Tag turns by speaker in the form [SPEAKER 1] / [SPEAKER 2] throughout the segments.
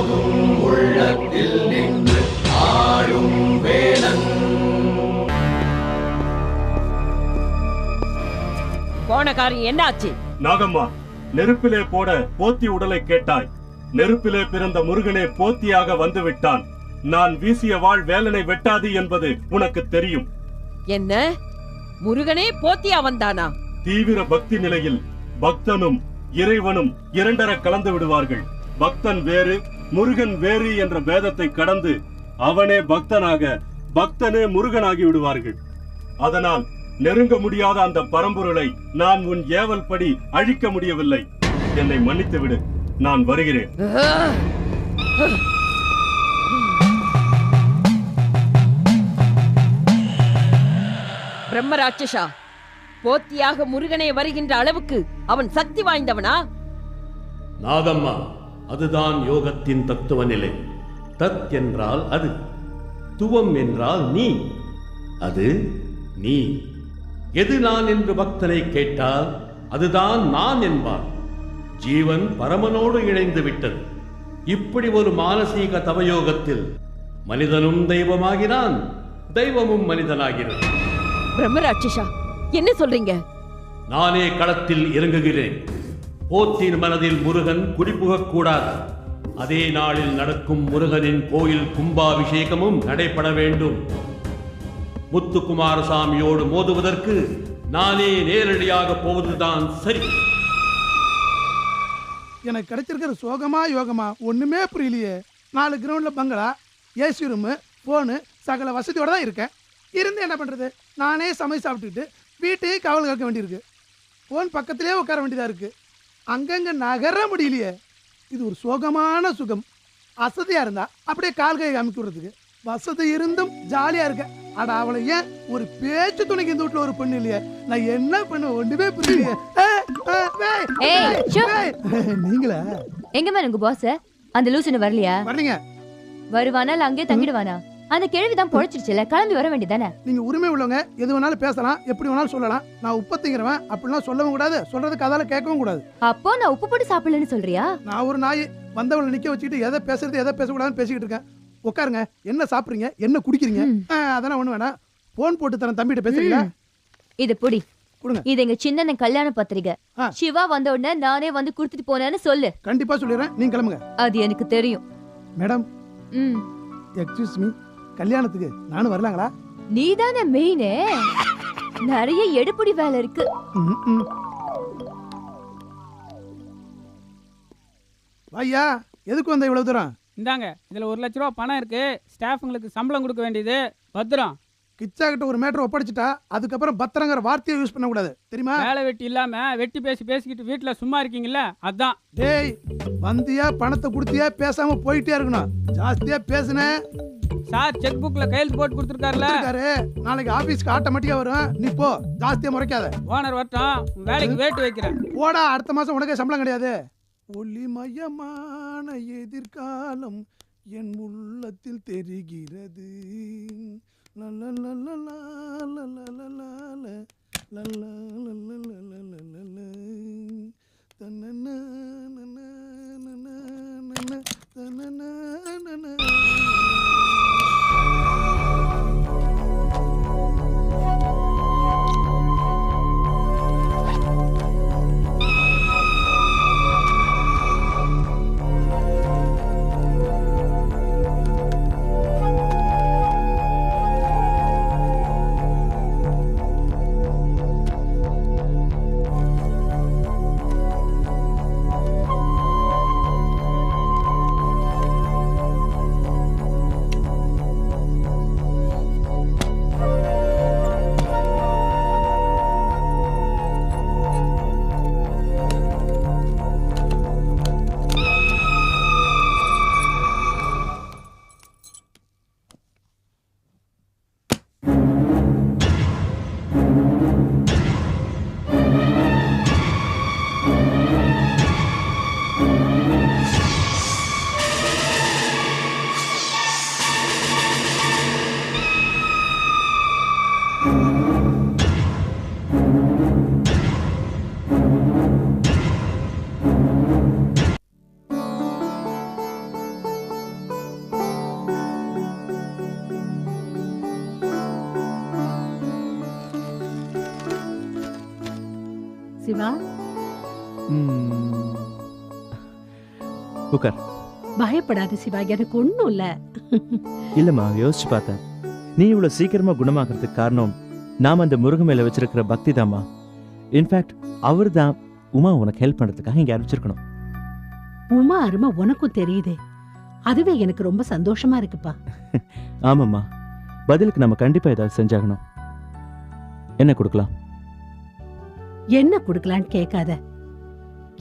[SPEAKER 1] போதும் உள்ளத்தில் நின்று ஆடும் வேலன்.
[SPEAKER 2] போன காரியம் என்னாச்சு?
[SPEAKER 3] நாகம்மா, நெருப்பிலே போட போத்தி உடலை கேட்டாய். நெருப்பிலே பிறந்த முருகனே போத்தியாக வந்து விட்டான். நான் வீசிய வாழ் வேலனை வெட்டாது என்பது உனக்கு தெரியும்.
[SPEAKER 2] என்ன, முருகனே போத்தியா வந்தானா?
[SPEAKER 3] தீவிர பக்தி நிலையில் பக்தனும் இறைவனும் இரண்டர கலந்து விடுவார்கள். பக்தன் வேறு முருகன் வேறு என்ற பேதத்தை கடந்து அவனே பக்தனாக, பக்தனே முருகனாகி விடுவார்கள். அதனால் நெருங்க முடியாத அந்த பரம்பொருளை நான் உன் ஏவல் படி அழிக்க முடியவில்லை. என்னை மன்னித்து விடு, நான் வருகிறேன்.
[SPEAKER 2] பிரம்மராட்சசா, போத்தியாக முருகனே வருகின்ற அளவுக்கு அவன் சக்தி வாய்ந்தவனா?
[SPEAKER 4] நாகம்மா, அதுதான் யோகத்தின் தத்துவ நிலை. தத் என்றால் அது, துவம் என்றால் நீ, அது நீ. எது நான் என்று பக்தனை கேட்டால் அதுதான் நான் என்பார். ஜீவன் பரமனோடு இணைந்து விட்டது. இப்படி ஒரு மானசீக தவயோகத்தில் மனிதனும் தெய்வமாகிறான், தெய்வமும் மனிதனாகிறது.
[SPEAKER 2] பிரம்மராட்சசா, என்ன சொல்றீங்க?
[SPEAKER 4] நானே களத்தில் இறங்குகிறேன். போத்தின் மனதில் முருகன் குடிபுகக் கூடாது. அதே நாளில் நடக்கும் முருகனின் கோயில் கும்பாபிஷேகமும் நடைபெற வேண்டும். முத்துக்குமாரசாமியோடு மோதுவதற்கு நானே நேரடியாக போவதுதான் சரி.
[SPEAKER 5] எனக்கு கிடைச்சிருக்கிற சோகமா யோகமா ஒண்ணுமே புரியலையே. 4 கிரவுண்ட்ல பங்களா, ஏசி ரூமு, போனு, சகல வசதியோட தான் இருக்கேன். இருந்து என்ன பண்றது? நானே சமைச்சு சாப்பிட்டுட்டு வீட்டையும் காவல் காக்க வேண்டியிருக்கு. போன் பக்கத்திலே உட்கார வேண்டியதா இருக்கு. அங்கங்க நகர முடியலையே. இது ஒரு சோகமான சுகம். அசதியா இருந்தா அப்படியே கால் கை அமைக்க விடுறதுக்கு, வசதி இருந்தும் ஜாலியா இருக்க. அட அவளை ஏன் ஒரு பேச்சு துணைக்கு இந்த வீட்டுல ஒரு பொண்ணு இல்லையே? நான் என்ன பண்ண ஒண்ணுமே புரியலையே. நீங்களா?
[SPEAKER 6] எங்க மேல உங்க பாஸ்? அந்த லூசுன்னு வரலையா?
[SPEAKER 5] வரலீங்க.
[SPEAKER 6] வருவானா இல்ல அங்கேயே தங்கிடுவானா? அந்த கேள்விதான் பொழைச்சிருச்சுல, கிளம்பி வர வேண்டியதானே?
[SPEAKER 5] நீங்க உரிமை உள்ளவங்க, எது வேணாலும் பேசலாம், எப்படி வேணாலும் சொல்லலாம். நான் உப்பு திங்கிறவன், அப்படிலாம் சொல்லவும் கூடாது, சொல்றதுக்கு அதால கேட்கவும் கூடாது.
[SPEAKER 6] அப்போ நான் உப்பு போட்டு சாப்பிடலன்னு சொல்றியா?
[SPEAKER 5] நான் ஒரு நாய் வந்தவளை நிக்க வச்சுக்கிட்டு எதை பேசுறது எதை பேசக்கூடாதுன்னு பேசிக்கிட்டு இருக்கேன். உட்காருங்க. என்ன சாப்பிடுறீங்க, என்ன குடிக்கிறீங்க? அதெல்லாம் ஒண்ணு வேணாம். போன் போட்டு தரேன், தம்பிகிட்ட பேசுறீங்களா?
[SPEAKER 6] இது புடி
[SPEAKER 5] கொடுங்க.
[SPEAKER 6] இது எங்க சின்ன கல்யாண பத்திரிகை. சிவா வந்த உடனே நானே வந்து குடுத்துட்டு போனேன்னு சொல்லு.
[SPEAKER 5] கண்டிப்பா சொல்லிடுறேன், நீங்க கிளம்புங்க.
[SPEAKER 6] அது எனக்கு தெரியும்.
[SPEAKER 5] மேடம், எக்ஸ்கியூஸ் மீ, கல்யாணத்துக்கு நானும் வரலாங்களா?
[SPEAKER 6] நீதானே மெயினே. நிறைய எடுப்புடி வேலை இருக்கு.
[SPEAKER 5] ஐயா, எதுக்கு வந்த இவ்வளவு தூரம்?
[SPEAKER 7] இந்தாங்க, இதுல 1 லட்ச ரூபா பணம் இருக்கு. ஸ்டாஃபுங்களுக்கு சம்பளம் கொடுக்க வேண்டியது. பத்திரம்.
[SPEAKER 5] கிச்சா கிட்ட ஒரு மேட்டர் ஒப்படைச்சிட்டா அதுக்கப்புறம் பத்திரங்கிற வார்த்தையை யூஸ் பண்ண கூடாது, தெரியுமா?
[SPEAKER 7] வேலை வெட்டி இல்லாம வெட்டி பேசிக்கிட்டு வீட்டுல சும்மா இருக்கீங்கல்ல, அதான்.
[SPEAKER 5] டேய், வந்தியா பணத்தை கொடுத்தியா பேசாம போயிட்டே இருக்கணும். ஜாஸ்தியா பேசுன
[SPEAKER 7] சார் செக் புக்ல கையெழுத்து போட்டு கொடுத்துருக்காருல.
[SPEAKER 5] நாளைக்கு ஆபீஸ்க்கு ஆட்டோமேட்டிக்கா வரும். நீ போ, ஜாஸ்தியா முறைக்காத.
[SPEAKER 7] ஓனர் வரட்டும், வேலைக்கு வேட்டு வைக்கிறேன்.
[SPEAKER 5] போடா, அடுத்த மாசம் உனக்கே சம்பளம் கிடையாது. ஒளிமயமான எதிர்காலம் என் உள்ளத்தில் தெரிகிறது.
[SPEAKER 8] சிவா.
[SPEAKER 9] உட்கார்.
[SPEAKER 8] பயப்படாத சிவா, எனக்கு ஒண்ணும் இல்ல.
[SPEAKER 9] இல்லம்மா, யோசிச்சு பார்த்தேன். நீ இவ்வளவு சீக்கிரமா குணமாகிறதுக்கு காரணம் நாம அந்த முருகன் மேல வச்சிருக்கிற பக்தி தாம்மா. இன்ஃபேக்ட் அவர் தான் உமா உனக்கு ஹெல்ப் பண்றதுக்காக இங்க அனுப்பிச்சிருக்கணும்.
[SPEAKER 8] உமா அருமை உனக்கும் தெரியுது, அதுவே எனக்கு ரொம்ப சந்தோஷமா இருக்குப்பா.
[SPEAKER 9] ஆமாம்மா, பதிலுக்கு நம்ம கண்டிப்பா ஏதாவது செஞ்சாகணும். என்ன கொடுக்கலாம்?
[SPEAKER 8] என்ன கொடுக்கலான்னு கேட்காத,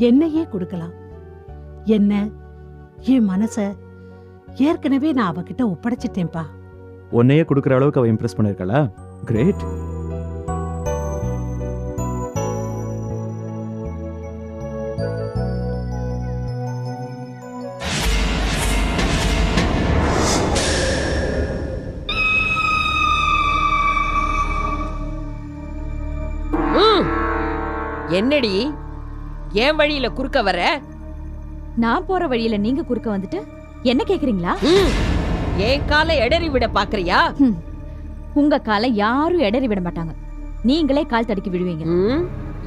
[SPEAKER 8] என்னையே கொடுக்கலாம். என்ன, என் மனச ஏற்கனவே நான் அவகிட்ட ஒப்படைச்சிட்டேன்பா.
[SPEAKER 9] உன்னையே கொடுக்குற அளவுக்கு அவ இம்ப்ரெஸ் பண்ணிருக்கா? கிரேட்.
[SPEAKER 2] என்னடி ஏன் வழியில குறுக்க வர?
[SPEAKER 6] நான் போற வழியில நீங்க குறுக்க வந்துட்டு என்ன கேக்குறீங்களா?
[SPEAKER 2] ஏன் காலை எடறி விட பாக்குறியா?
[SPEAKER 6] உங்க காலை யாரும் எடறி விட மாட்டாங்க, நீங்களே கால் தடுக்கி விடுவீங்க.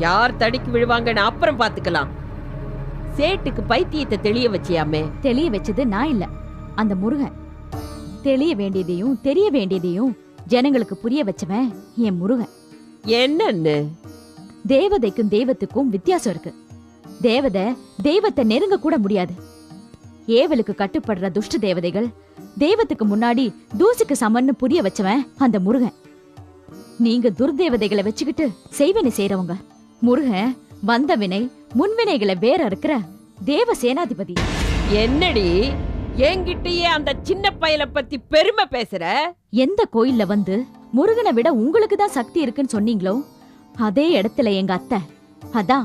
[SPEAKER 2] யார் தடுக்கி விழுவாங்கன்னு அப்புறம் பாத்துக்கலாம். சேட்டுக்கு பைத்தியத்தை தெளிய வச்சியாமே.
[SPEAKER 6] தெளிய வச்சது நான் இல்ல, அந்த முருகன். தெளிய வேண்டியதையும் தெரிய வேண்டியதையும் ஜனங்களுக்கு புரிய வச்சவன் என் முருகன்.
[SPEAKER 2] என்னன்னு?
[SPEAKER 6] தேவதைக்கும் தெய்வத்துக்கும் வித்தியாசம் இருக்கு. தேவதை தெய்வத்தை நெருங்க கூட முடியாது. ஏவலுக்கு கட்டுப்படுற துஷ்ட தேவதைகள் தெய்வத்துக்கு முன்னாடி தூசிக்கு சமன்னு புரிய வச்சவன் அந்த முருகன். நீங்க துர்தேவதைகளை வச்சுக்கிட்டு செய்வினை செய்யறவங்க. முருகன் வந்த வினை முன்வினைகளை வேற இருக்கிற தேவ சேனாதிபதி.
[SPEAKER 2] என்னடி என்கிட்டயே அந்த சின்ன பயல பத்தி பெருமை பேசுற?
[SPEAKER 6] எந்த கோயில்ல வந்து முருகனை விட உங்களுக்கு தான் சக்தி இருக்குன்னு சொன்னீங்களோ அதே இடத்துல எங்க அத்தை, அதான்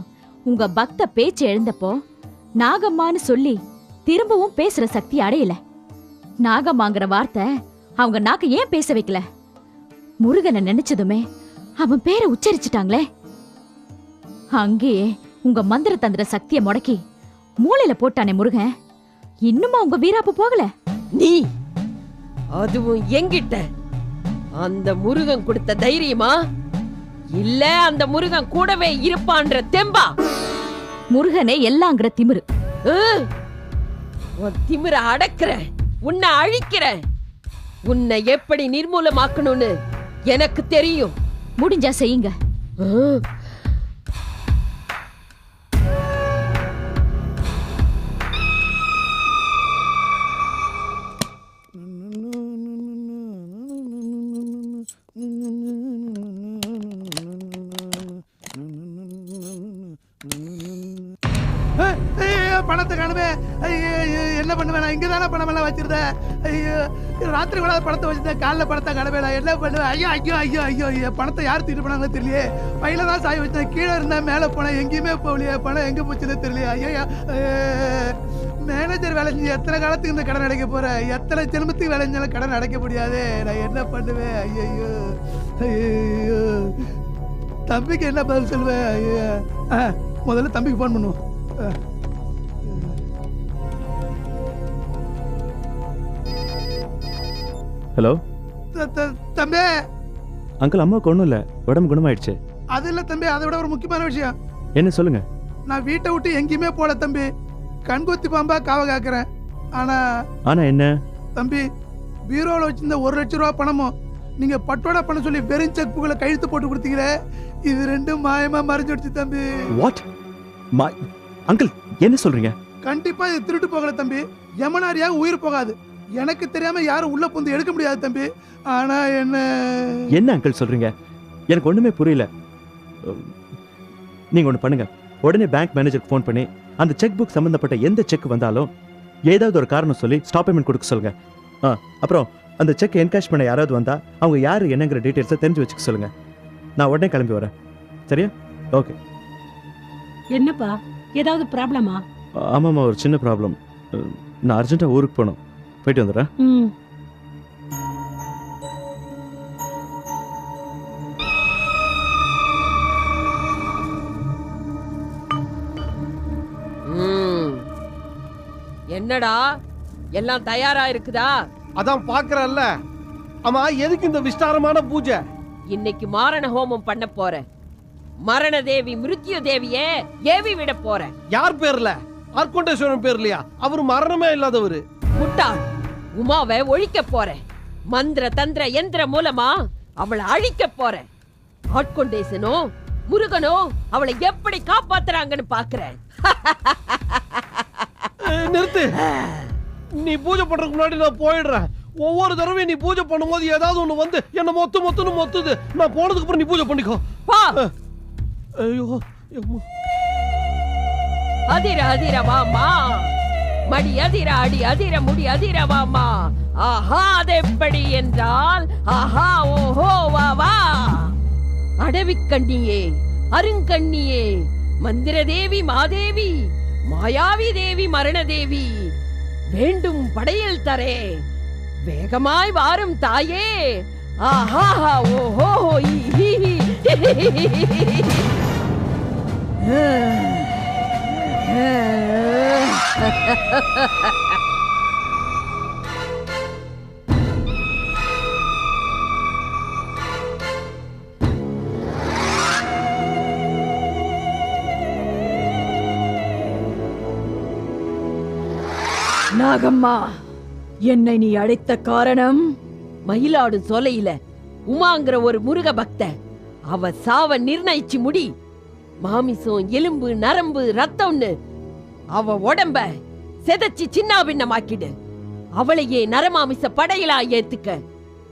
[SPEAKER 6] உங்க பக்த பேச்சு எழுந்தப்போ நாகம்மான்னு சொல்லி திரும்பவும் பேசுற சக்தி அடையல. நாகம்மாங்கிற வார்த்தை அவங்க நாக்க ஏன் பேச வைக்கல? முருகனை நினைச்சதுமே அவன் பேரை உச்சரிச்சுட்டாங்களே. அங்கேயே உங்க மந்திர தந்திர சக்தியை முடக்கி மூளையில போட்டானே முருகன். இன்னுமா உங்க வீராப்பு போகல?
[SPEAKER 2] நீ அதுவும் எங்கிட்ட அந்த முருகன் கொடுத்த தைரியமா, இல்ல அந்த முருகன் கூடவே இருப்பான்ற தெம்பா?
[SPEAKER 6] முருகனே எல்லாங்கிற திமிரு.
[SPEAKER 2] திமிர அடக்குற, உன்னை அழிக்கிற. உன்னை எப்படி நிர்மூலமாக்கணும்னு எனக்கு தெரியும்.
[SPEAKER 6] முடிஞ்சா செய்யுங்க.
[SPEAKER 5] பணத்தை காணுமே. என்ன பண்ணுவேன்? நான் இங்க தானே பணம் எல்லாம் வச்சிருந்தேன். ஐயோ, ராத்திரி கூட பணத்தை வச்சிருந்தேன், காலைல பணத்தை காணுமே. நான் என்ன பண்ணுவேன்? ஐயோ ஐயோ ஐயோ ஐயோ, பணத்தை யார் தூக்கிட்டு போனாங்களோ தெரியலையே. பையில தான் சாய் வச்சேன், கீழே இருந்தா மேல போனேன், எங்கேயுமே போகலையே. பணம் எங்க போச்சுன்னு தெரியலையே. ஐயோ, மேனேஜர் வேலை செஞ்சு எத்தனை காலத்துக்கு இந்த கடன் அடைக்க போறேன்? எத்தனை ஜென்மத்துக்கு வேலை செஞ்சாலும் கடன் அடைக்க முடியாது. நான் என்ன பண்ணுவேன்? ஐயோ ஐயோ, தம்பிக்கு என்ன பதில் சொல்லுவேன்? ஐயோ, முதல்ல தம்பிக்கு போன் பண்ணுவோம்.
[SPEAKER 9] ஹலோ
[SPEAKER 5] தம்பி.
[SPEAKER 9] அங்கிள், அம்மாவுக்கு ஒன்றும் இல்லை, உடம்பு குணமாயிடுச்சு.
[SPEAKER 5] அது இல்லை தம்பி, அதை விட ஒரு முக்கியமான விஷயம்.
[SPEAKER 9] என்ன சொல்லுங்க?
[SPEAKER 5] நான் வீட்டை விட்டு எங்கேயுமே போல தம்பி. கண்கொத்தி பாம்பா காவ காக்குறேன். ஆனா
[SPEAKER 9] என்ன
[SPEAKER 5] தம்பி, பீரோவில் வச்சிருந்த 1 லட்சம் ரூபா பணமும் நீங்க பட்டோட பண்ண சொல்லி வெறும் செக் புக்ல கையெழுத்து போட்டு கொடுத்தீங்களே, இது ரெண்டும் மாயமா மறைஞ்சிடுச்சு தம்பி.
[SPEAKER 9] வாட்? அங்கிள், என்ன சொல்றீங்க?
[SPEAKER 5] கண்டிப்பா இது திருட்டு போகல தம்பி. யமனாரியா உயிர் போகாது. எனக்கு தெரியாம யாரும் உள்ள புந்து எடுக்க முடியாது தம்பி. ஆனா என்ன
[SPEAKER 9] அங்கிள் சொல்றீங்க? எனக்கு ஒண்ணுமே புரியல. நீங்க ஒண்ணு பண்ணுங்க, உடனே பேங்க் மேனேஜருக்கு ஃபோன் பண்ணி அந்த செக் புக் சம்பந்தப்பட்ட எந்த செக் வந்தாலும் ஏதாவது ஒரு காரணம் சொல்லி ஸ்டாப் பேமெண்ட் கொடுக்க சொல்லுங்க. அப்புறம் அந்த செக் என்கேஷ் பண்ண யாராவது வந்தா அவங்க யாரு என்னங்கிற டீடைல்ஸை தெரிஞ்சு வச்சுக்க சொல்லுங்க. நான் உடனே கிளம்பி வரேன். சரியா? ஓகே.
[SPEAKER 8] என்னப்பா, ஏதாவது ப்ராப்ளமா?
[SPEAKER 9] ஆமாம்மா, ஒரு சின்ன ப்ராப்ளம். நான் அர்ஜென்ட்டாக ஊருக்கு போகணும், போயிட்டு வந்துடுறேன்.
[SPEAKER 2] என்னடா எல்லாம் தயாரா இருக்குதா?
[SPEAKER 10] அதான் பாக்குறல்ல. ஆமா, எதுக்கு இந்த விஸ்தாரமான பூஜை?
[SPEAKER 2] இன்னைக்கு மாரண ஹோமம் பண்ண போறேன். மரண தேவி மிருத்யு தேவியே ஏவி விட போறேன்.
[SPEAKER 10] யார் பேர்ல? ஆர்கோண்டேஸ்வரன் பேர்லையா? அவர் மரணமே இல்லாதவரு.
[SPEAKER 2] முட்டாள், உமாவை ஒழிக்க போறேன். மந்திர தந்திர யந்திர மூலமா அவளை அழிக்க போறேன். ஆட்கொண்டேசனோ முருகனோ அவளை எப்படி காப்பாத்துறாங்கன்னு பாக்குறேன்.
[SPEAKER 10] நிறுத்து. நீ பூஜை பண்றதுக்கு முன்னாடி நான் போயிடுறேன். ஒவ்வொரு தடவையும் நீ பூஜை பண்ணும்போது ஏதாவது ஒண்ணு வந்து என்ன மொத்தம்னு மொத்துது. நான் போனதுக்கு அப்புறம் நீ பூஜை பண்ணிக்கோ. ஐயோ,
[SPEAKER 2] அதிர அதிர வாமா, மடி அதிர அடி அதிர முடி அதிர வாமா. ஆஹா, அது எப்படி என்றால் ஆஹா ஓஹோ வா வா. அடவிக்கண்ணியே, அருங்கண்ணியே, மந்திர தேவி மாதேவி, மாயாவி தேவி மரண தேவி, வேண்டும் படையில் தரே, வேகமாய் வாரும் தாயே. ஆஹா ஓஹோ
[SPEAKER 11] நாகம்மா, என்னை நீ அழைத்த காரணம்?
[SPEAKER 2] மயிலாடு சோலையில உமாங்கிற ஒரு முருக பக்த அவ சாவ நிர்ணயிச்சு முடி. மாமிசம் எலும்பு நரம்பு ரத்தம்னு அவ உடம்ப செதச்சி சின்னாபின்னமாக்கிடு. அவளையே நரமாமிச படையிலா ஏத்துக்க.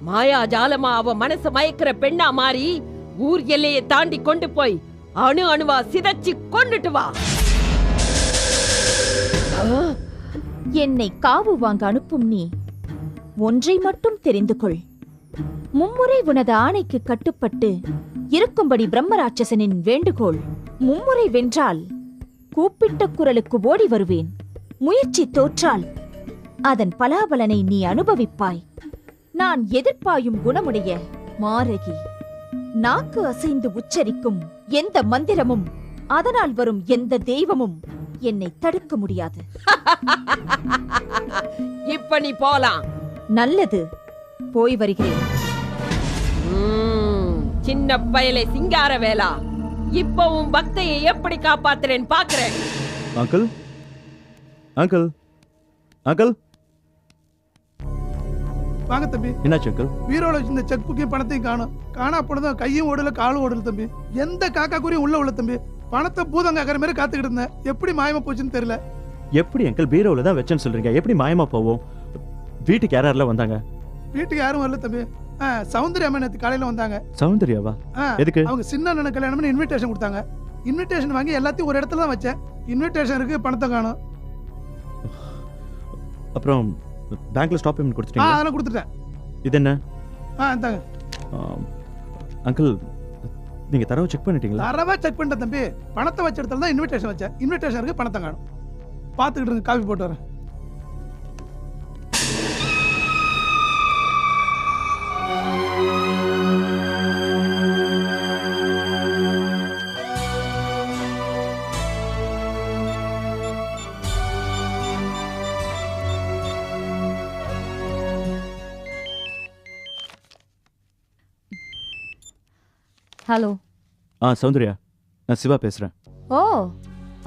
[SPEAKER 2] மாயா ஜாலமா அவ மனச மயக்கிற பெண்ணா மாறி ஊர் எல்லையை தாண்டி கொண்டு போய் அணு அணுவா சிதச்சி கொண்டுட்டு வா.
[SPEAKER 6] என்னை காவு வாங்க அனுப்பும் நீ ஒன்றை மட்டும் தெரிந்து கொள். மும்முறை உனது ஆணைக்கு கட்டுப்பட்டு இருக்கும்படி பிரம்மராட்சசனின் வேண்டுகோள். மும்முறை வென்றால் கூப்பிட்ட குரலுக்கு ஓடி வருவேன். முயற்சி தோற்றால் அதன் பலாபலனை நீ அனுபவிப்பாய். நான் எதிர்ப்பாயும் குணமுடைய மாரகி. நாக்கு அசைந்து உச்சரிக்கும் எந்த மந்திரமும், அதனால் வரும் எந்த தெய்வமும் என்னை தடுக்க முடியாது.
[SPEAKER 2] இப்ப நீ போலாம்.
[SPEAKER 6] நல்லது, போய் வருகிறேன்.
[SPEAKER 2] சின்ன பயலை சிங்கார வேலா, இப்பவும் பக்தையை எப்படி காப்பாத்துறேன் பாக்குறேன்.
[SPEAKER 9] அங்கிள், அங்கிள், அங்கிள்,
[SPEAKER 5] வாங்க தம்பி.
[SPEAKER 9] என்னாச்சு அங்கிள்?
[SPEAKER 5] வீரோல இந்த செக் புக்கையும் பணத்தையும் காணும். காணா போனதும் கையும் ஓடல காலும் ஓடல தம்பி. எந்த காக்கா குறியும் உள்ள தம்பி. பணத்தை பூதம் காக்கிற மாதிரி காத்துக்கிட்டு இருந்தேன். எப்படி மாயமா போச்சுன்னு தெரியல.
[SPEAKER 9] எப்படி அங்கிள் பீரோல தான் வச்சேன்னு சொல்றீங்க? எப்படி மாயமா போவோம்? வீட்டுக்கு யாரெல்லாம் வந்தாங்க?
[SPEAKER 5] வீட்டுக்கு யாரும் வரல தம்பி. சௌந்தர்யா அம்மா நேத்து காலையில வந்தாங்க.
[SPEAKER 9] சௌந்தர்யாவா? எதுக்கு?
[SPEAKER 5] அவங்க சின்ன அண்ணனுக்கு கல்யாணம் இன்விடேஷன் கொடுத்தாங்க. இன்விடேஷன் வாங்கி எல்லாத்தையும் ஒரு இடத்துல தான் வச்சேன். இன்விடேஷன் இருக்கு, பணத்தை காணும்.
[SPEAKER 9] அப்புறம் பேங்க்ல ஸ்டாப் பேமெண்ட் கொடுத்துட்டீங்க?
[SPEAKER 5] அதெல்லாம் கொடுத்துட்டேன்.
[SPEAKER 9] இது என்ன?
[SPEAKER 5] இந்தாங்க.
[SPEAKER 9] அங்கிள், நீங்க தரவா செக் பண்ணிட்டீங்களா?
[SPEAKER 5] தரவா செக் பண்ணிட்டேன் தம்பி. பணத்தை வச்ச இடத்துல தான் இன்விடேஷன் வச்சேன். இன்விடேஷன் இருக்கு, பணத்தை காணும். பாத்துக்கிட்டு இருங்க, காஃபி போட்டு வரேன்.
[SPEAKER 6] ஹலோ.
[SPEAKER 9] சௌந்தர்யா, நான் சிவா பேசுறேன்.
[SPEAKER 6] ஓ,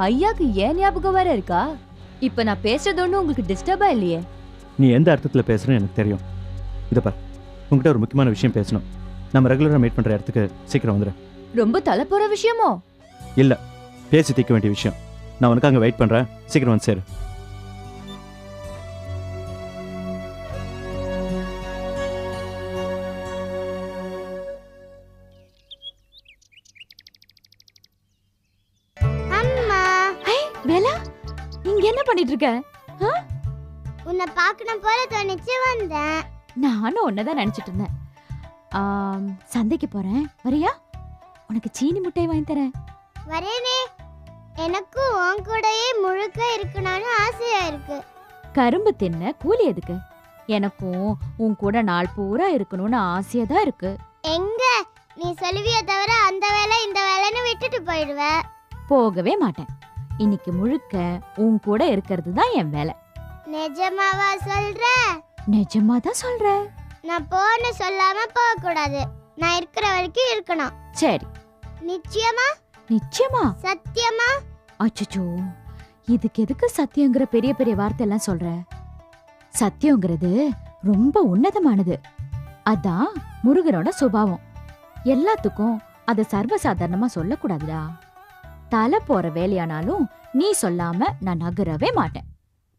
[SPEAKER 6] ஐயாக்கு ஏன் ஞாபகம் வேற இருக்கா? இப்ப நான் பேசுறது ஒண்ணு உங்களுக்கு டிஸ்டர்பா இல்லையே?
[SPEAKER 9] நீ எந்த அர்த்தத்துல பேசுறேன்னு எனக்கு தெரியும். இத பார், உங்ககிட்ட ஒரு முக்கியமான விஷயம் பேசணும். நம்ம ரெகுலரா மீட் பண்ற இடத்துக்கு சீக்கிரம் வந்துடு.
[SPEAKER 6] ரொம்ப தலை போற விஷயமோ?
[SPEAKER 9] இல்ல, பேசி தீர்க்க வேண்டிய விஷயம். நான் உனக்கு அங்க வெயிட் பண்றேன். சீக்கிரம் வந்து சேரு.
[SPEAKER 6] என்ன பண்ணிட்டு இருக்க?
[SPEAKER 12] உன்னை பார்க்கணும் போல தோணிச்சு வந்தேன்.
[SPEAKER 6] நானும் உன்னதான் நினைச்சிட்டு இருந்தேன். சந்தைக்கு போறேன், வரியா? உனக்கு சீனி முட்டை வாங்கி தரேன்.
[SPEAKER 12] வரேனே. எனக்கும் உன் கூடயே முழுக்க இருக்கணும்னு ஆசையா இருக்கு.
[SPEAKER 6] கரும்பு தின்ன கூலி எதுக்கு? எனக்கும் உன் கூட நாள் பூரா இருக்கணும்னு ஆசையா தான் இருக்கு.
[SPEAKER 12] எங்க நீ சொல்லுவிய தவிர அந்த வேலை இந்த வேலைன்னு விட்டுட்டு போயிடுவ.
[SPEAKER 6] போகவே மாட்டேன். இன்னைக்கு முழுக்க உன் கூட இருக்கிறது தான் என் வேலை.
[SPEAKER 12] நிஜமாவா சொல்ற?
[SPEAKER 6] நிஜமா தான் சொல்றேன்.
[SPEAKER 12] நான் போன்னு சொல்லாம போக கூடாது. நான் இருக்கிற வரைக்கும் இருக்கணும்.
[SPEAKER 6] சரி,
[SPEAKER 12] நிச்சயமா?
[SPEAKER 6] நிச்சயமா?
[SPEAKER 12] சத்தியமா?
[SPEAKER 6] அச்சச்சோ, இதுக்கு எதுக்கு சத்தியங்கிற பெரிய பெரிய வார்த்தை எல்லாம் சொல்ற? சத்தியங்கிறது ரொம்ப உன்னதமானது. அதான் முருகனோட சுபாவம். எல்லாத்துக்கும் அத சர்வசாதாரணமா சொல்லக்கூடாதுடா. தலை போற வேலையானாலும் நீ சொல்லாம நான் நகரவே மாட்டேன்.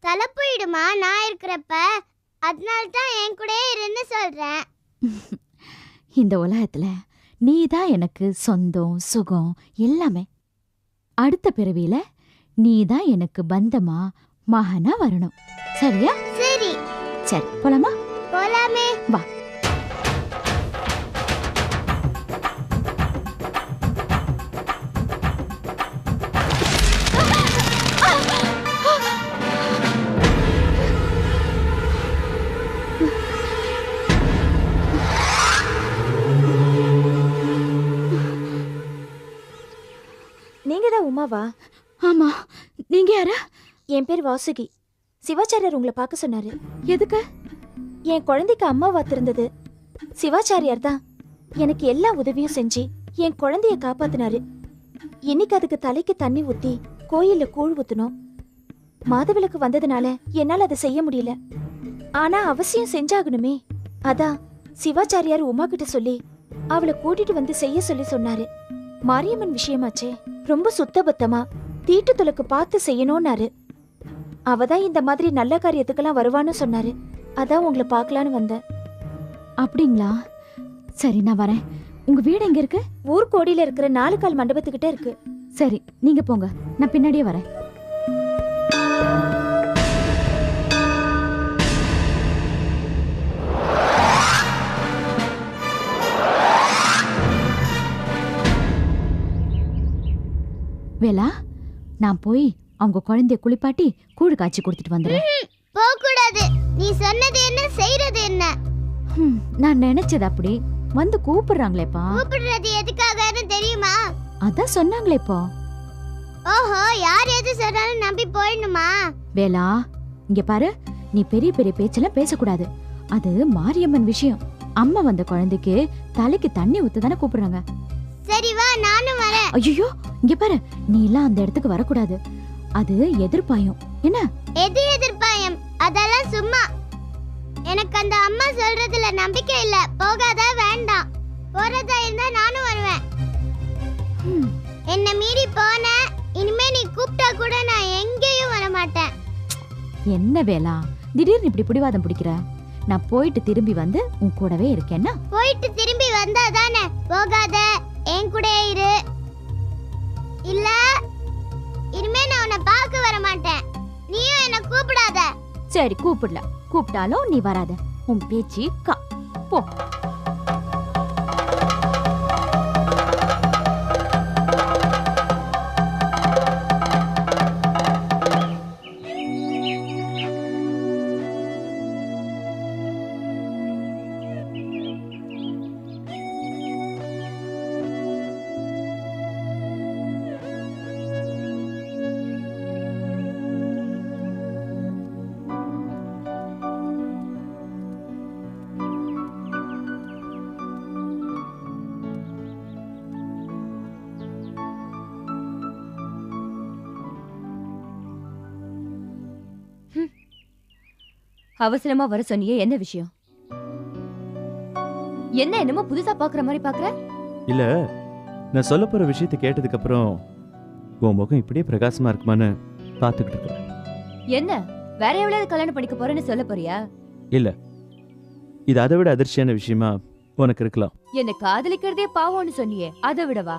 [SPEAKER 12] தலை போயிடுமா நான் இருக்கிறப்ப? அதனால தான் என் கூடயே இருந்து சொல்றேன்.
[SPEAKER 6] இந்த உலகத்துல நீதான் எனக்கு சொந்தம் சுகம் எல்லாமே. அடுத்த பிறவியில நீதான் எனக்கு பந்தமா மகனா வரணும். சரியா?
[SPEAKER 12] சரி.
[SPEAKER 6] சரி, போலாமா?
[SPEAKER 12] போலாமே.
[SPEAKER 6] வா.
[SPEAKER 13] நீங்க தான் உமாவா?
[SPEAKER 6] ஆமா. நீங்க யாரா?
[SPEAKER 13] என் பேர் வாசுகி. சிவாச்சாரியார் உங்களை பார்க்க சொன்னாரு.
[SPEAKER 6] எதுக்கு?
[SPEAKER 13] என் குழந்தைக்கு அம்மா வாத்திருந்தது. சிவாச்சாரியார் தான் எனக்கு எல்லா உதவியும் செஞ்சு என் குழந்தைய காப்பாத்தினாரு. இன்னைக்கு அதுக்கு தலைக்கு தண்ணி ஊத்தி கோயில்ல கூழ் ஊத்தணும். மாதவிலக்கு வந்ததுனால என்னால அதை செய்ய முடியல. ஆனா அவசியம் செஞ்சாகணுமே. அதான் சிவாச்சாரியார் உமா கிட்ட சொல்லி அவளை கூட்டிட்டு வந்து செய்ய சொல்லி சொன்னாரு. மாரியம்மன் விஷயமாச்சே, ரொம்ப சுத்தபத்தமா தீட்டு தொலைக்கு பார்த்து செய்யணும்னாரு. அவதான் இந்த மாதிரி நல்ல காரியத்துக்கெல்லாம் வருவான்னு சொன்னாரு. அதான் உங்களை பார்க்கலான்னு வந்தேன்.
[SPEAKER 6] அப்படிங்களா? சரி, நான் வரேன். உங்க வீடு எங்க இருக்கு?
[SPEAKER 13] ஊர்கோடியில இருக்கிற 4 கால் மண்டபத்துக்கிட்ட இருக்கு.
[SPEAKER 6] சரி, நீங்க போங்க, நான் பின்னாடியே வரேன். வேலா, நான் போய் அவங்க குழந்தைய குளிப்பாட்டி கூழ் காய்ச்சி கொடுத்துட்டு வந்துடுறேன்.
[SPEAKER 12] போக கூடாது. நீ சொன்னது என்ன, செய்யறது என்ன?
[SPEAKER 6] நான் நினைச்சது அப்படி. வந்து கூப்பிடுறாங்களேப்பா.
[SPEAKER 12] கூப்பிடுறது எதுக்காகன்னு தெரியுமா?
[SPEAKER 6] அதான் சொன்னாங்களேப்பா.
[SPEAKER 12] ஓஹோ, யார் எது சொன்னாலும் நம்பி போயிடணுமா?
[SPEAKER 6] வேலா, இங்க பாரு, நீ பெரிய பெரிய பேச்செல்லாம் பேசக்கூடாது. அது மாரியம்மன் விஷயம். அம்மா வந்த குழந்தைக்கு தலைக்கு தண்ணி ஊத்த தானே கூப்பிடுறாங்க.
[SPEAKER 12] சரி வா, நானும் வரேன்.
[SPEAKER 6] ஐயோ, இங்க பாரு, நீ எல்லாம் அந்த இடத்துக்கு வரக்கூடாது. அது எதிர்பாயம். என்ன?
[SPEAKER 12] எது எதிர்பாயம்? அதெல்லாம் சும்மா. எனக்கு அந்த அம்மா சொல்றதுல நம்பிக்கை இல்ல. போகாத, வேண்டாம். போறதா இருந்தா நானும் வருவேன். என்ன மீறி போன, இனிமே நீ கூப்பிட்டா கூட நான் எங்கேயும் வர மாட்டேன்.
[SPEAKER 6] என்ன வேலா, திடீர்னு இப்படி பிடிவாதம் பிடிக்கிற? நான் போயிட்டு திரும்பி வந்து உன் கூடவே இருக்கேன்னா?
[SPEAKER 12] போயிட்டு திரும்பி வந்தா தானே. போகாத, என் கூட இரு. இல்ல, இனிமே நான் உன்னை பார்க்க வர மாட்டேன். நீயும் என்ன கூப்பிடாத.
[SPEAKER 6] சரி, கூப்பிடல. கூப்பிட்டாலும் நீ வராத. உன் பேச்சு போ.
[SPEAKER 14] அவசரமா வர சொன்னியே, என்ன விஷயம்? என்ன என்னமோ புதுசா பாக்குற மாதிரி பாக்குற?
[SPEAKER 9] இல்ல, நான் சொல்ல போற விஷயத்தை கேட்டதுக்கு அப்புறம் உன் முகம் இப்படியே பிரகாசமா இருக்குமான்னு பாத்துக்கிட்டு இருக்கேன்.
[SPEAKER 14] என்ன, வேற எவ்வளவு கல்யாணம் பண்ணிக்க போறேன்னு சொல்ல போறியா?
[SPEAKER 9] இல்ல, இது அதை விட அதிர்ச்சியான விஷயமா உனக்கு இருக்கலாம்.
[SPEAKER 14] என்ன காதலிக்கிறதே பாவம்னு சொன்னியே, அதை விடவா?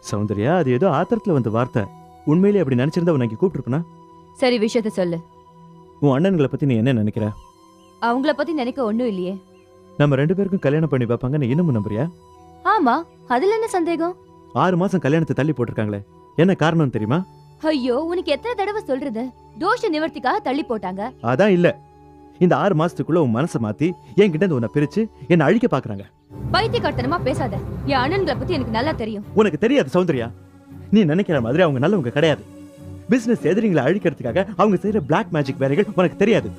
[SPEAKER 9] சௌந்தர்யா, அது ஏதோ ஆத்திரத்துல வந்த வார்த்தை. உண்மையிலே அப்படி நினைச்சிருந்தா உனக்கு கூப்பிட்டுருப்பனா?
[SPEAKER 14] சரி, விஷயத்த சொல்லு.
[SPEAKER 9] உன் அண்ணன்களை பத்தி நீ என்ன நினைக்கிற?
[SPEAKER 14] அவங்கள பத்தி நினைக்க ஒண்ணும் இல்லையே.
[SPEAKER 9] நம்ம 2 பேருக்கும் கல்யாணம் பண்ணி வைப்பாங்கன்னு இன்னமும் நம்புறியா?
[SPEAKER 14] ஆமா, அதுல என்ன சந்தேகம்?
[SPEAKER 9] 6 மாசம் கல்யாணத்தை தள்ளி போட்டிருக்காங்களே, என்ன காரணம் தெரியுமா?
[SPEAKER 14] ஐயோ, உனக்கு எத்தனை தடவை சொல்றது? தோஷ நிவர்த்திக்காக தள்ளி போட்டாங்க.
[SPEAKER 9] அதான் இல்ல, இந்த 6 மாசத்துக்குள்ள உன் மனசை மாத்தி என்கிட்ட இருந்து உன்னை பிரிச்சு என்ன அழிக்க பாக்குறாங்க.
[SPEAKER 14] பைத்தியக்காரத்தனமா பேசாத. என் அண்ணன்களை பத்தி எனக்கு நல்லா தெரியும்.
[SPEAKER 9] உனக்கு தெரியாது சௌந்தர்யா. நீ நினைக்கிற மாதிரி அவங்க நல்லவங்க கிடையாது. பிசினஸ் எதிரிங்களை அழிக்கிறதுக்காக அவங்க செய்யற பிளாக் மேஜிக் வேலைகள் உனக்கு தெரியாது.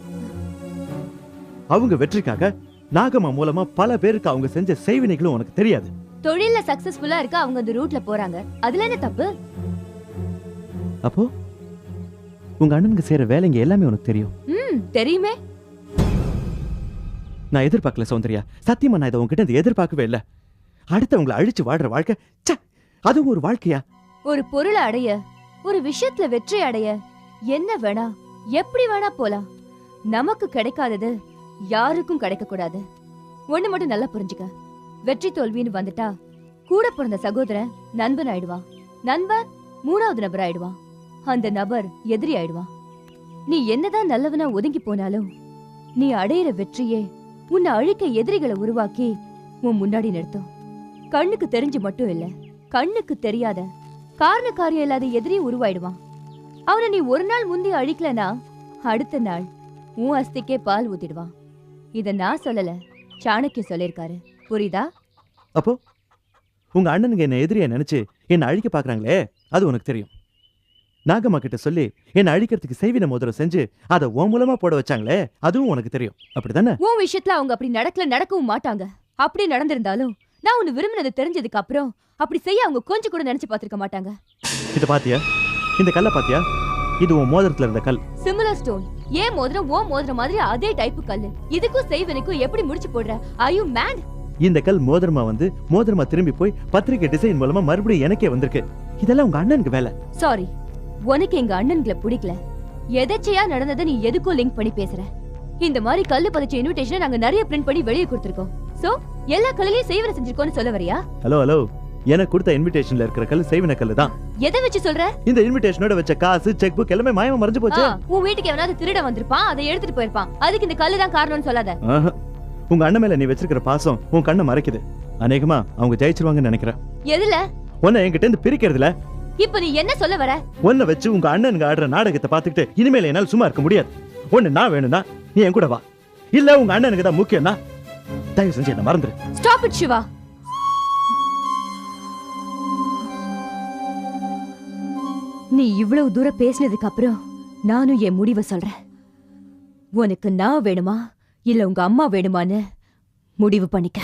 [SPEAKER 9] அவங்க வெற்றிக்காக நாகம்மா மூலமா பல பேருக்கு அவங்க செஞ்ச செய்வினைகளும் உனக்கு தெரியாது.
[SPEAKER 14] தொழில்ல சக்சஸ்ஃபுல்லா இருக்க அவங்க அந்த ரூட்ல போறாங்க. அதுல என்ன தப்பு?
[SPEAKER 9] அப்போ உங்க அண்ணனுக்கு செய்யற வேலைங்க எல்லாமே உனக்கு தெரியும்.
[SPEAKER 14] தெரியுமே.
[SPEAKER 9] நான் எதிர்பார்க்கல சௌந்தர்யா, சத்தியமா நான் இதை உங்ககிட்ட எதிர்பார்க்கவே இல்லை. அடுத்தவங்களை அழிச்சு வாடுற வாழ்க்கை, அதுவும் ஒரு வாழ்க்கையா?
[SPEAKER 14] ஒரு பொருளை அடைய, ஒரு விஷயத்துல வெற்றி அடைய என்ன வேணா எப்படி வேணா போலாம். நமக்கு கிடைக்காதது யாருக்கும் கிடைக்க கூடாது. ஒண்ணு மட்டும் நல்லா புரிஞ்சுக்க, வெற்றி தோல்வின்னு வந்துட்டா கூட பிறந்த சகோதரன் நண்பன் ஆயிடுவான், நண்பன் மூணாவது நபர் ஆயிடுவான், அந்த நபர் எதிரி ஆயிடுவான். நீ என்னதான் நல்லவனா ஒதுங்கி போனாலும் நீ அடையிற வெற்றியே உன்னை அழிக்க எதிரிகளை உருவாக்கி உன் முன்னாடி நிறுத்தும். கண்ணுக்கு தெரிஞ்சு மட்டும் இல்ல, கண்ணுக்கு தெரியாத காரண காரியம் இல்லாத எதிரியும் உருவாயிடுவான். அவனை நீ ஒரு நாள் முந்தி அழிக்கலனா அடுத்த நாள் உன் அஸ்திக்கே பால் ஊத்திடுவான். இத நான் சொல்லல, சாணக்கியம் சொல்லிருக்காரு. புரியுதா?
[SPEAKER 9] அப்போ உங்க அண்ணனுக்கு என்ன எதிரியா நினைச்சு என்ன அழிக்க பாக்குறாங்களே, அது உனக்கு தெரியும். நாகம்மா கிட்ட சொல்லி என்ன அழிக்கிறதுக்கு செய்வின மோதிரம் செஞ்சு அதை உன் மூலமா போட வச்சாங்களே, அதுவும் உனக்கு தெரியும். அப்படித்தானே?
[SPEAKER 14] உன் விஷயத்துல அவங்க அப்படி நடக்கவும் மாட்டாங்க. அப்படி நடந்திருந்தாலும் நான் உன்னை விரும்பினது தெரிஞ்சதுக்கு அப்புறம் அப்படி செய்ய அவங்க கொஞ்சம் கூட நினைச்சு பார்த்திருக்க மாட்டாங்க.
[SPEAKER 9] இத பாத்தியா? இந்த கல்ல பாத்தியா? இது உன் மோதிரத்துல இருந்த கல்.
[SPEAKER 14] Similar stone. ஏன் மோதிரம் ஓ மோதிரம் மாதிரி அதே டைப் கல்லு. இதுக்கும் செய்வனுக்கும் எப்படி முடிச்சு போடுற? Are you mad?
[SPEAKER 9] இந்த கல் மோதிரமா வந்து மோதிரமா திரும்பி போய் பத்திரிகை டிசைன் மூலமா மறுபடியும் எனக்கே வந்திருக்கு. இதெல்லாம் உங்க அண்ணனுக்கு வேலை.
[SPEAKER 14] சாரி, உனக்கு எங்க அண்ணன்களை பிடிக்கல. எதச்சையா நடந்ததை நீ எதுக்கும் லிங்க் பண்ணி பேசுற. இந்த மாதிரி கல்லு பதிச்ச இன்விடேஷனை நாங்க நிறைய பிரிண்ட் பண்ணி வெளியே கொடுத்திருக்கோம். சோ எல்லா கல்லையும் செய்வன செஞ்சிருக்கோம்னு சொல்ல வரியா?
[SPEAKER 9] ஹலோ, எனக்கு கொடுத்த இன்விடேஷன்ல இருக்கிற கல் செய்வன கல்லு தான்.
[SPEAKER 14] எதை வச்சு சொல்ற? இந்த
[SPEAKER 9] இன்விடேஷனோட வச்ச காசு, செக் புக் எல்லாமே மாயமா மறைஞ்சு போச்சு.
[SPEAKER 14] உன் வீட்டுக்கு எவனாவது திருட வந்திருப்பான், அதை எடுத்துட்டு போயிருப்பான். அதுக்கு இந்த கல்லு தான் காரணம்னு சொல்லாத.
[SPEAKER 9] உங்க அண்ணன் மேல நீ வச்சிருக்கிற பாசம் உன் கண்ணை மறைக்குது. அநேகமா அவங்க ஜெயிச்சிருவாங்கன்னு நினைக்கிறேன்.
[SPEAKER 14] எதுல?
[SPEAKER 9] உன்னை என்கிட்ட இருந்து பிரிக்கிறதுல.
[SPEAKER 14] இப்ப நீ என்ன சொல்ல வர?
[SPEAKER 9] உன்னை வச்சு உங்க அண்ணனுக்கு ஆடுற நாடகத்தை பார்த்துக்கிட்டு இனிமேல என்னால சும்மா இருக்க முடியாது. ஒண்ணு நான் வேணும்னா நீ என் கூட வா, இல்ல உங்க அண்ணனுக்கு தான் முக்கியம்னா தயவு செஞ்சு என்ன மறந்துரு.
[SPEAKER 14] Stop it Siva. நீ இவ்வளவு தூரம் பேசினதுக்கு அப்புறம் நானும் என் முடிவை சொல்றேன். உனக்கு நான் வேணுமா இல்ல உங்க அம்மா வேணுமான்னு முடிவு பண்ணிக்க.